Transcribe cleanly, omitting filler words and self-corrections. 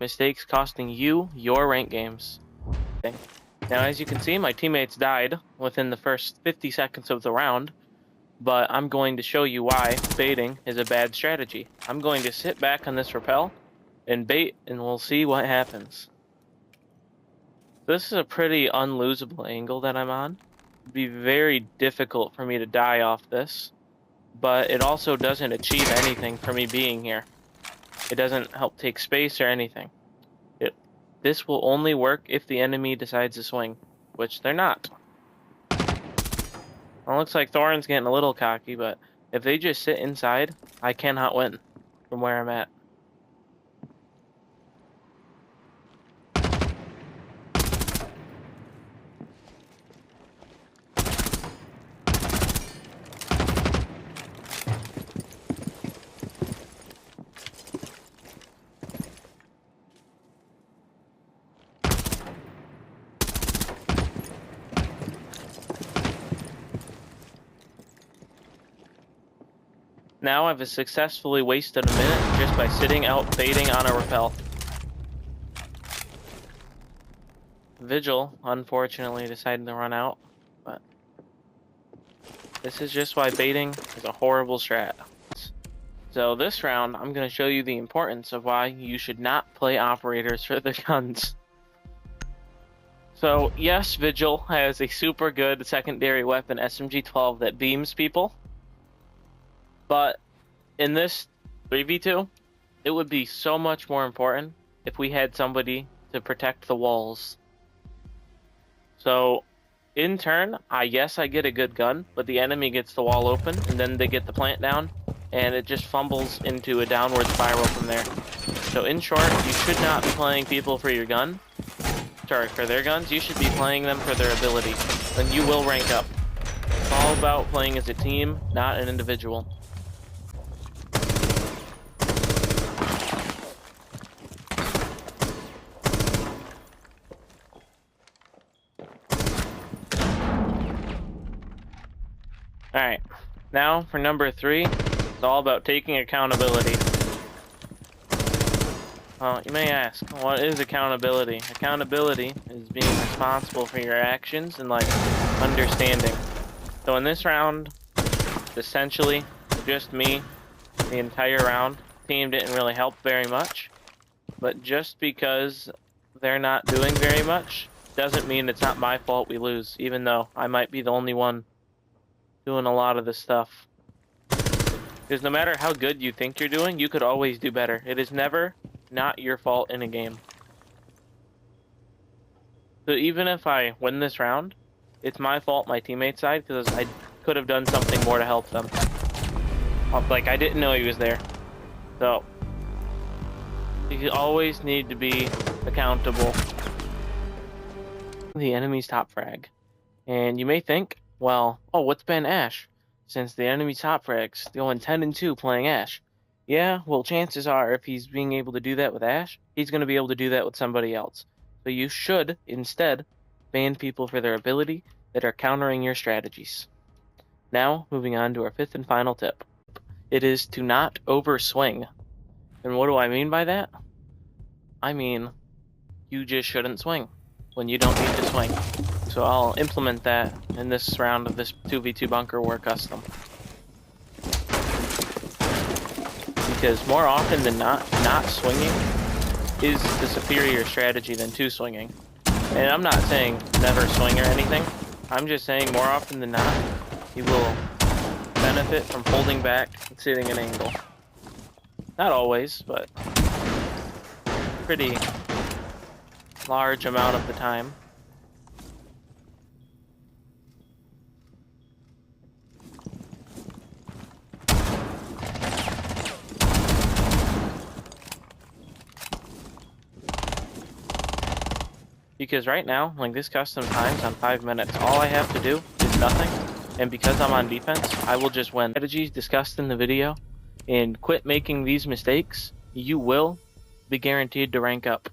mistakes costing you your rank games. Okay. Now, as you can see, my teammates died within the first 50 seconds of the round, but I'm going to show you why baiting is a bad strategy. I'm going to sit back on this rappel and bait, and we'll see what happens. This is a pretty unlosable angle that I'm on. It'd be very difficult for me to die off this, but it also doesn't achieve anything for me being here. It doesn't help take space or anything. This will only work if the enemy decides to swing, which they're not. Well, looks like Thorin's getting a little cocky, but if they just sit inside, I cannot win from where I'm at. Now I've successfully wasted a minute just by sitting out baiting on a rappel. Vigil, unfortunately, decided to run out, but this is just why baiting is a horrible strat. So this round, I'm going to show you the importance of why you should not play operators for the guns. So yes, Vigil has a super good secondary weapon, SMG-12, that beams people. But in this 3v2, it would be so much more important if we had somebody to protect the walls. So, in turn, I get a good gun, but the enemy gets the wall open, and then they get the plant down, and it just fumbles into a downward spiral from there. So in short, you should not be playing people for your gun. Sorry, for their guns. You should be playing them for their ability. Then you will rank up. It's all about playing as a team, not an individual. Alright, now for number 3, it's all about taking accountability. You may ask, what is accountability? Accountability is being responsible for your actions and, understanding. So in this round, it's essentially just me the entire round. The team didn't really help very much, but just because they're not doing very much doesn't mean it's not my fault we lose, even though I might be the only one doing a lot of this stuff. Because no matter how good you think you're doing, you could always do better. It is never not your fault in a game. So even if I win this round, it's my fault, my teammate's side, because I could have done something more to help them. I didn't know he was there. So, you always need to be accountable. The enemy's top frag. And you may think, well, oh, what's Ben Ash? Since the enemy's top frag's going 10-2 playing Ash. Yeah, well, chances are, if he's being able to do that with Ash, he's going to be able to do that with somebody else. So you should, instead, ban people for their ability that are countering your strategies. Now, moving on to our 5th and final tip. It is to not overswing. And what do I mean by that? I mean, you just shouldn't swing when you don't need to swing. So I'll implement that in this round of this 2v2 bunker war custom. Because more often than not swinging is the superior strategy than to swinging. And I'm not saying never swing or anything. I'm just saying more often than not, you will benefit from holding back and sitting an angle. Not always, but pretty large amount of the time. Because right now, this custom times on 5 minutes, all I have to do is nothing, and because I'm on defense, I will just win. Strategies discussed in the video, and quit making these mistakes, you will be guaranteed to rank up.